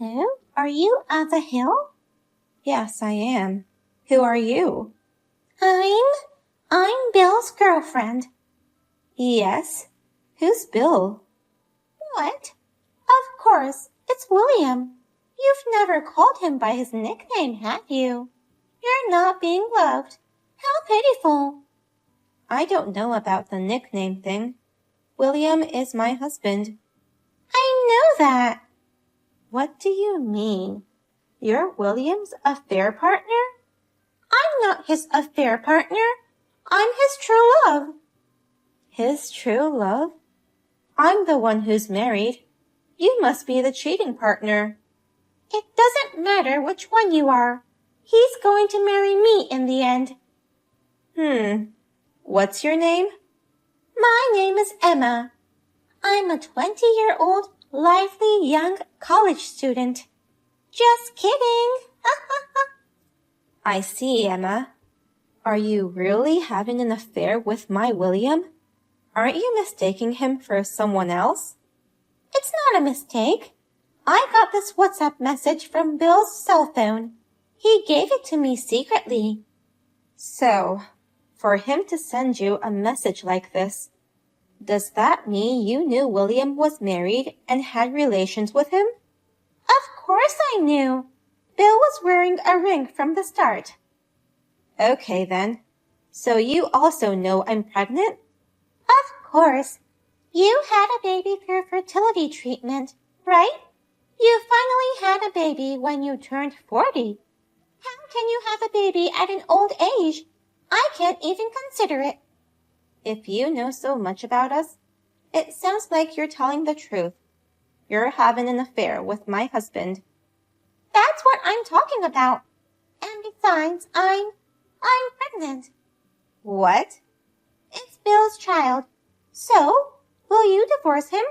Hello, are you on the hill? Yes, I am. Who are you? I'm Bill's girlfriend. Yes? Who's Bill? What? Of course, it's William. You've never called him by his nickname, have you? You're not being loved. How pitiful. I don't know about the nickname thing. William is my husband. I know that. What do you mean? You're William's affair partner? I'm not his affair partner. I'm his true love. His true love? I'm the one who's married. You must be the cheating partner. It doesn't matter which one you are. He's going to marry me in the end. What's your name? My name is Emma. I'm a 20-year-old, lively young college student. Just kidding. I see, Emma. Are you really having an affair with my William? Aren't you mistaking him for someone else? It's not a mistake. I got this WhatsApp message from Bill's cell phone. He gave it to me secretly. So, for him to send you a message like this, does that mean you knew William was married and had relations with him? Of course I knew. Bill was wearing a ring from the start. Okay then. So you also know I'm pregnant? Of course. You had a baby through fertility treatment, right? You finally had a baby when you turned 40. How can you have a baby at an old age? I can't even consider it. If you know so much about us, it sounds like you're telling the truth. You're having an affair with my husband. That's what I'm talking about. And besides, I'm pregnant. What? It's Bill's child. So, will you divorce him?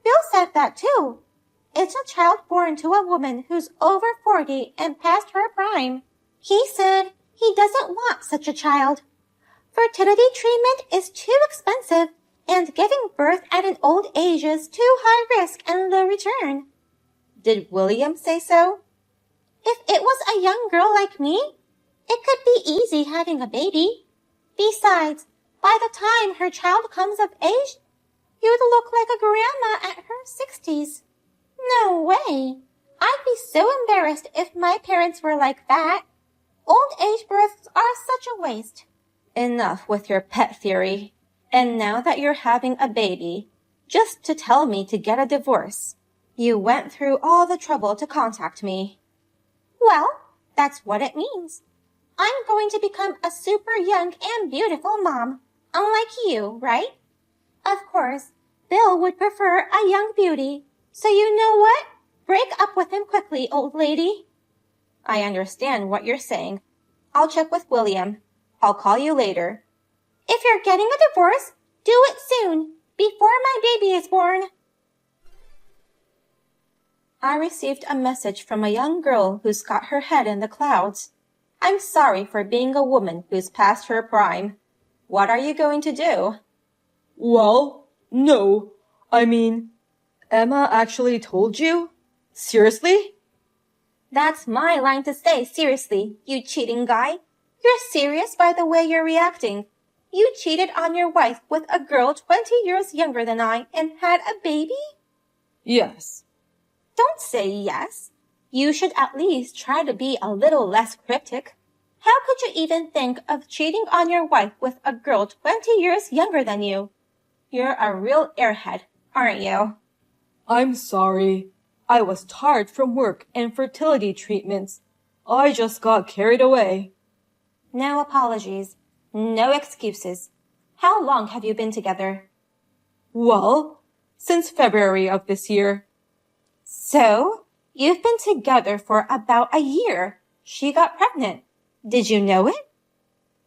Bill said that too. It's a child born to a woman who's over 40 and past her prime. He said he doesn't want such a child. Fertility treatment is too expensive, and giving birth at an old age is too high risk and low return. Did William say so? If it was a young girl like me, it could be easy having a baby. Besides, by the time her child comes of age, you'd look like a grandma at her 60s. No way. I'd be so embarrassed if my parents were like that. Old age births are such a waste. Enough with your pet theory. And now that you're having a baby, just to tell me to get a divorce, you went through all the trouble to contact me. Well, that's what it means. I'm going to become a super young and beautiful mom, unlike you, right? Of course, Bill would prefer a young beauty. So you know what? Break up with him quickly, old lady. I understand what you're saying. I'll check with William. I'll call you later. If you're getting a divorce, do it soon, before my baby is born. I received a message from a young girl who's got her head in the clouds. I'm sorry for being a woman who's past her prime. What are you going to do? Well, no. I mean, Emma actually told you? Seriously? That's my line to say, seriously, you cheating guy. You're serious by the way you're reacting. You cheated on your wife with a girl 20 years younger than I and had a baby? Yes. Don't say yes. You should at least try to be a little less cryptic. How could you even think of cheating on your wife with a girl 20 years younger than you? You're a real airhead, aren't you? I'm sorry. I was tired from work and fertility treatments. I just got carried away. No apologies. No excuses. How long have you been together? Well, since February of this year. So, you've been together for about a year. She got pregnant. Did you know it?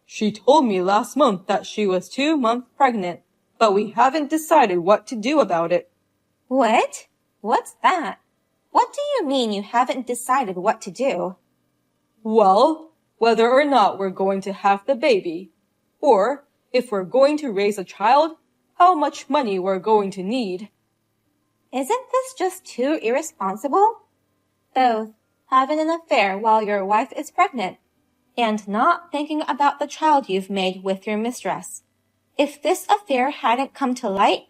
She told me last month that she was 2 months pregnant, but we haven't decided what to do about it. What? What's that? What do you mean you haven't decided what to do? Well, whether or not we're going to have the baby, or if we're going to raise a child, how much money we're going to need. Isn't this just too irresponsible? both having an affair while your wife is pregnant and not thinking about the child you've made with your mistress. If this affair hadn't come to light,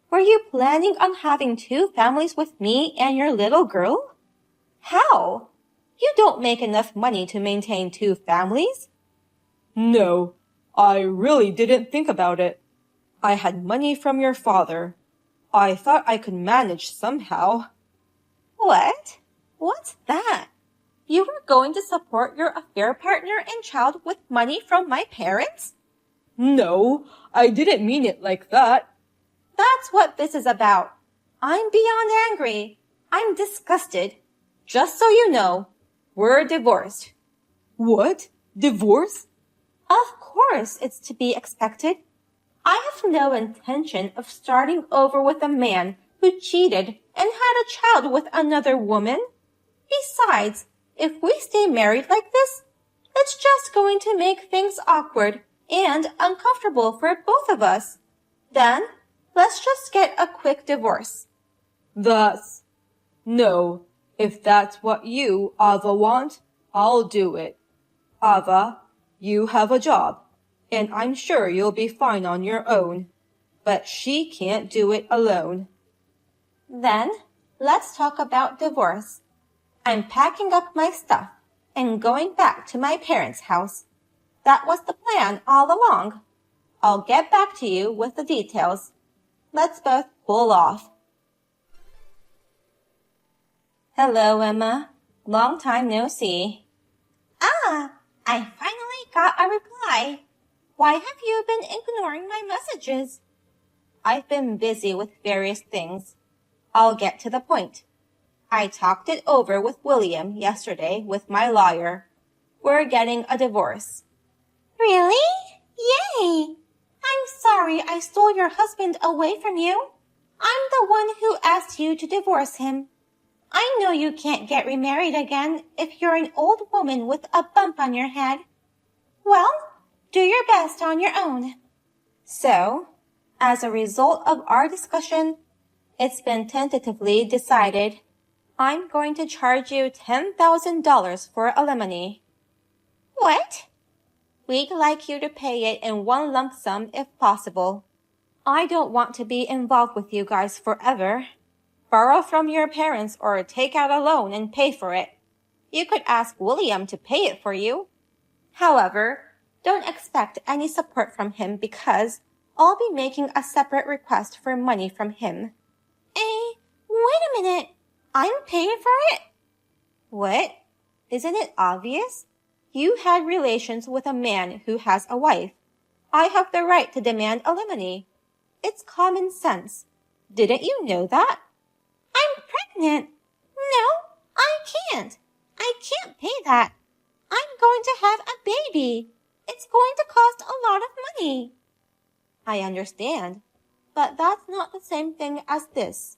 were you planning on having 2 families with me and your little girl? How? You don't make enough money to maintain 2 families. No, I really didn't think about it. I had money from your father. I thought I could manage somehow. What? What's that? You were going to support your affair partner and child with money from my parents? No, I didn't mean it like that. That's what this is about. I'm beyond angry. I'm disgusted. Just so you know, we're divorced. What? Divorce? Of course it's to be expected. I have no intention of starting over with a man who cheated and had a child with another woman. Besides, if we stay married like this, it's just going to make things awkward and uncomfortable for both of us. Then, let's just get a quick divorce. No, if that's what you, Ava, want, I'll do it. Ava, you have a job, and I'm sure you'll be fine on your own. But she can't do it alone. Then, let's talk about divorce. I'm packing up my stuff and going back to my parents' house. That was the plan all along. I'll get back to you with the details. Let's both pull off. Hello, Emma. Long time no see. Ah, I finally got a reply. Why have you been ignoring my messages? I've been busy with various things. I'll get to the point. I talked it over with William yesterday with my lawyer. We're getting a divorce. Really? Yay! I'm sorry I stole your husband away from you. I'm the one who asked you to divorce him. I know you can't get remarried again if you're an old woman with a bump on your head. Well, do your best on your own. So, as a result of our discussion, it's been tentatively decided I'm going to charge you $10,000 for alimony. What? We'd like you to pay it in one lump sum if possible. I don't want to be involved with you guys forever. Borrow from your parents or take out a loan and pay for it. You could ask William to pay it for you. However, don't expect any support from him because I'll be making a separate request for money from him. Wait a minute. I'm paying for it? What? Isn't it obvious? You had relations with a man who has a wife. I have the right to demand alimony. It's common sense. Didn't you know that? I'm pregnant. No, I can't. I can't pay that. I'm going to have a baby. It's going to cost a lot of money. I understand, but that's not the same thing as this.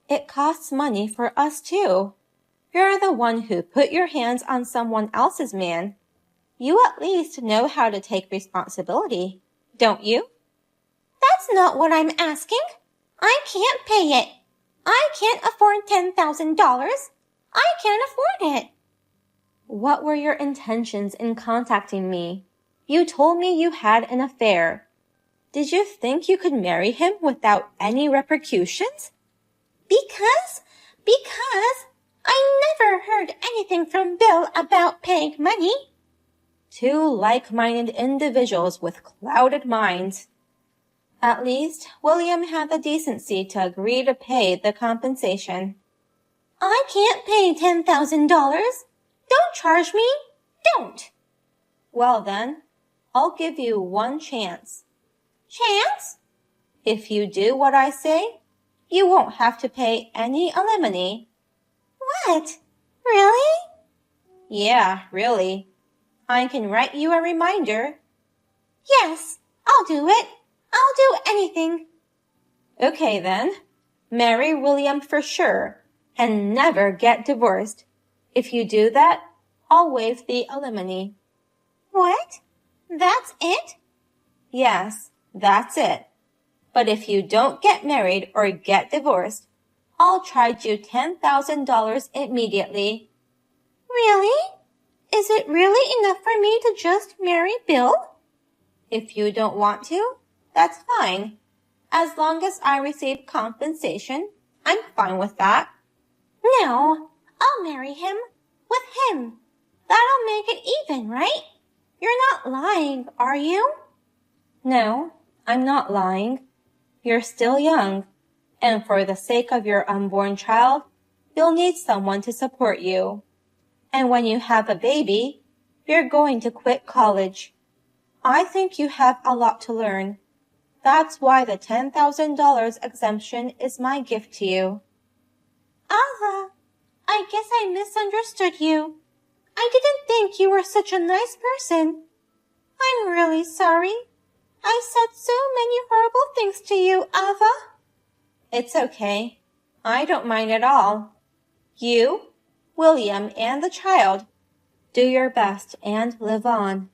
It costs money for us too. You're the one who put your hands on someone else's man. You at least know how to take responsibility, don't you? That's not what I'm asking. I can't pay it. I can't afford $10,000. I can't afford it. What were your intentions in contacting me? You told me you had an affair. Did you think you could marry him without any repercussions? Because I never heard anything from Bill about paying money. 2 like-minded individuals with clouded minds. At least William had the decency to agree to pay the compensation. I can't pay $10,000. Don't charge me. Don't. Well then, I'll give you one chance. Chance? If you do what I say, you won't have to pay any alimony. What? Really? Yeah, really. I can write you a reminder. Yes, I'll do it. I'll do anything. Okay then. Marry William for sure and never get divorced. If you do that, I'll waive the alimony. What? That's it? Yes, that's it. But if you don't get married or get divorced, I'll charge you $10,000 immediately Really? Is it really enough for me to just marry Bill? If you don't want to, that's fine. As long as I receive compensation, I'm fine with that. No, I'll marry him. With him. That'll make it even, right? You're not lying, are you? No, I'm not lying. You're still young, and for the sake of your unborn child, you'll need someone to support you. And when you have a baby, you're going to quit college. I think you have a lot to learn. That's why the $10,000 exemption is my gift to you. Ava, I guess I misunderstood you. I didn't think you were such a nice person. I'm really sorry. I said so many horrible things to you, Ava. It's okay. I don't mind at all. You, William, and the child, do your best and live on.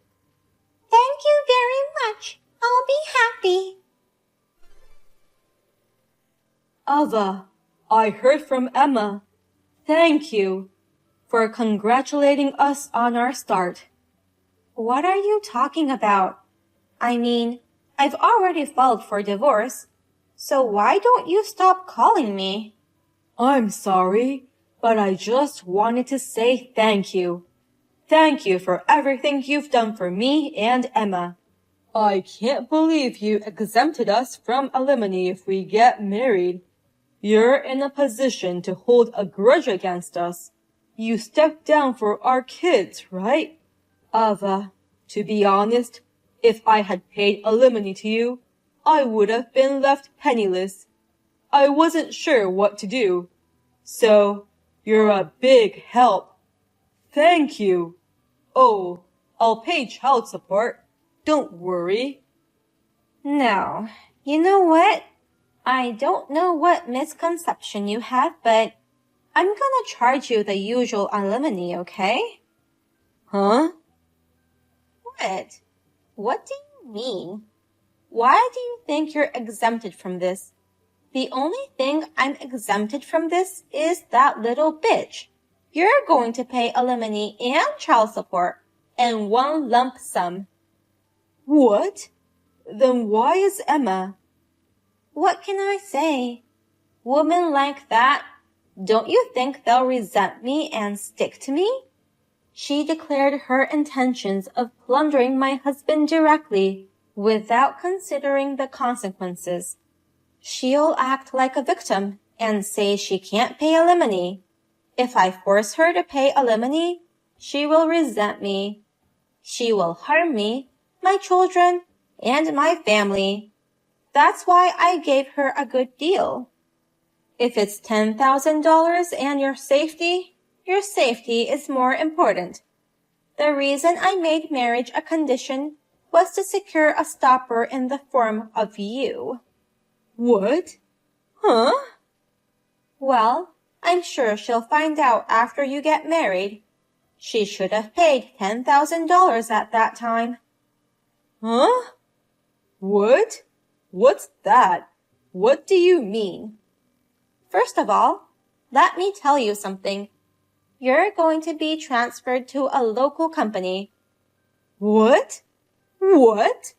Thank you very much. I'll be happy. Ava, I heard from Emma. Thank you for congratulating us on our start. What are you talking about? I mean, I've already filed for divorce, so why don't you stop calling me? I'm sorry, but I just wanted to say thank you. Thank you for everything you've done for me and Emma. I can't believe you exempted us from alimony if we get married. You're in a position to hold a grudge against us. You stepped down for our kids, right? Ava, to be honest, if I had paid alimony to you, I would have been left penniless. I wasn't sure what to do. So, you're a big help. Thank you. Oh, I'll pay child support. Don't worry. No, you know what? I don't know what misconception you have, but I'm gonna charge you the usual alimony, okay? Huh? What? What do you mean? Why do you think you're exempted from this? The only thing I'm exempted from this is that little bitch. You're going to pay alimony and child support in one lump sum. What? Then why is Emma? What can I say? Women like that, don't you think they'll resent me and stick to me? She declared her intentions of plundering my husband directly without considering the consequences. She'll act like a victim and say she can't pay alimony. If I force her to pay alimony, she will resent me. She will harm me, my children, and my family. That's why I gave her a good deal. If it's $10,000 and your safety is more important. The reason I made marriage a condition was to secure a stopper in the form of you. What? Huh? Well, I'm sure she'll find out after you get married. She should have paid $10,000 at that time. Huh? What? What's that? What do you mean? First of all, let me tell you something. You're going to be transferred to a local company. What? What?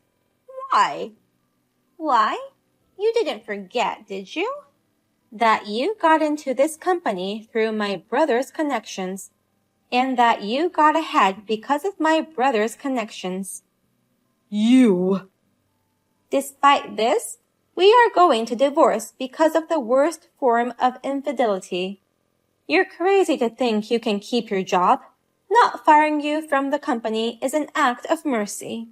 Why? Why? You didn't forget, did you? That you got into this company through my brother's connections, and that you got ahead because of my brother's connections. You. Despite this, we are going to divorce because of the worst form of infidelity. You're crazy to think you can keep your job. Not firing you from the company is an act of mercy.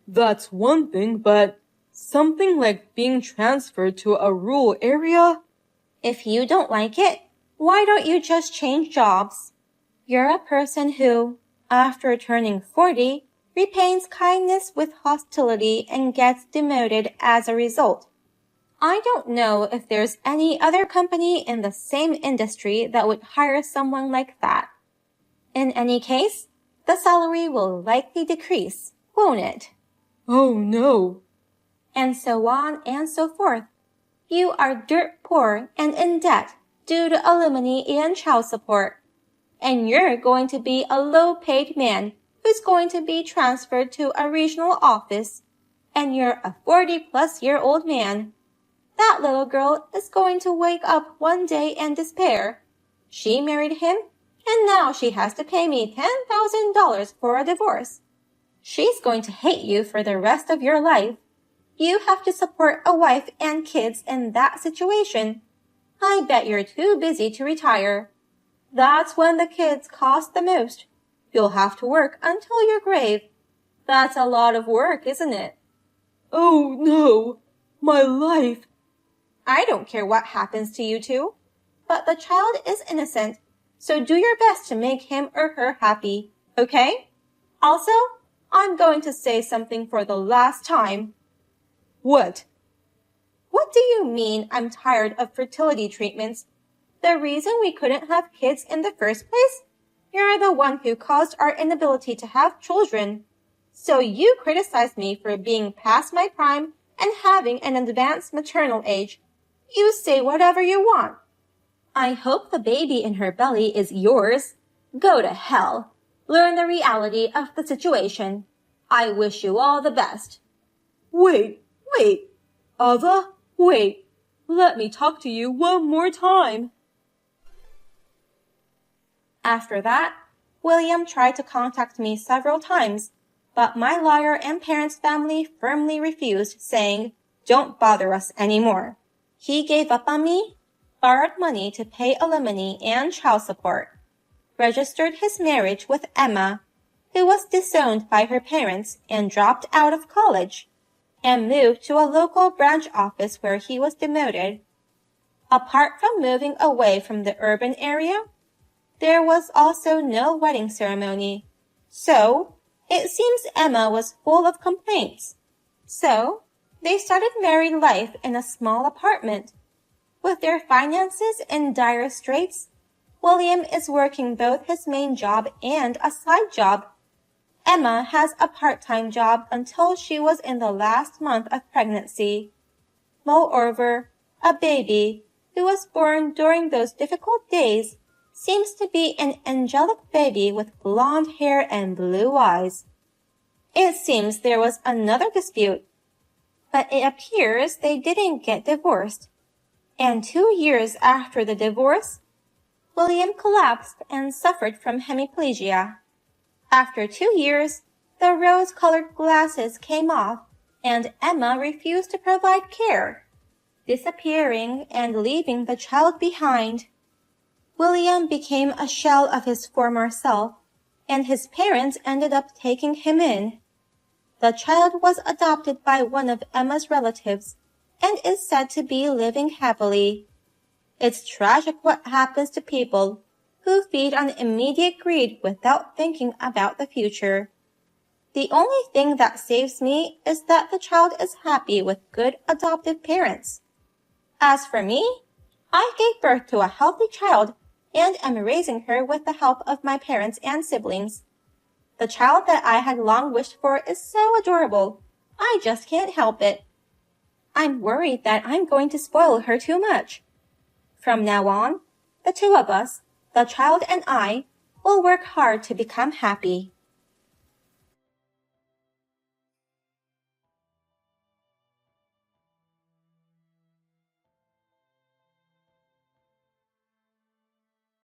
That's one thing, but something like being transferred to a rural area? If you don't like it, why don't you just change jobs? You're a person who, after turning 40, repays kindness with hostility and gets demoted as a result. I don't know if there's any other company in the same industry that would hire someone like that. In any case, the salary will likely decrease, won't it? Oh no. And so on and so forth. You are dirt poor and in debt due to alimony and child support. and you're going to be a low-paid man who's going to be transferred to a regional office, and you're a 40-plus-year-old man. That little girl is going to wake up one day and despair. She married him, and now she has to pay me $10,000 for a divorce. She's going to hate you for the rest of your life. You have to support a wife and kids in that situation. I bet you're too busy to retire. That's when the kids cost the most. You'll have to work until your grave. That's a lot of work, isn't it? Oh, no. My life. I don't care what happens to you two, but the child is innocent, so do your best to make him or her happy, okay? Also, I'm going to say something for the last time. What? What do you mean I'm tired of fertility treatments? The reason we couldn't have kids in the first place? You're the one who caused our inability to have children. So you criticize me for being past my prime and having an advanced maternal age. You say whatever you want. I hope the baby in her belly is yours. Go to hell. Learn the reality of the situation. I wish you all the best. Wait. Ava, wait. Let me talk to you one more time. After that, William tried to contact me several times, but my lawyer and parents' family firmly refused, saying, "Don't bother us anymore." He gave up on me, borrowed money to pay alimony and child support, registered his marriage with Emma, who was disowned by her parents and dropped out of college, and moved to a local branch office where he was demoted. Apart from moving away from the urban area, there was also no wedding ceremony. So, it seems Emma was full of complaints. So, they started married life in a small apartment. With their finances in dire straits, William is working both his main job and a side job. Emma has a part-time job until she was in the last month of pregnancy. Moreover, a baby who was born during those difficult days seems to be an angelic baby with blonde hair and blue eyes. It seems there was another dispute, but it appears they didn't get divorced. And 2 years after the divorce, William collapsed and suffered from hemiplegia. After 2 years, the rose-colored glasses came off, and Emma refused to provide care, disappearing and leaving the child behind. William became a shell of his former self, and his parents ended up taking him in. The child was adopted by one of Emma's relatives and is said to be living happily. It's tragic what happens to people who feed on immediate greed without thinking about the future. The only thing that saves me is that the child is happy with good adoptive parents. As for me, I gave birth to a healthy child and am raising her with the help of my parents and siblings. The child that I had long wished for is so adorable. I just can't help it. I'm worried that I'm going to spoil her too much. From now on, the two of us, the child and I, will work hard to become happy.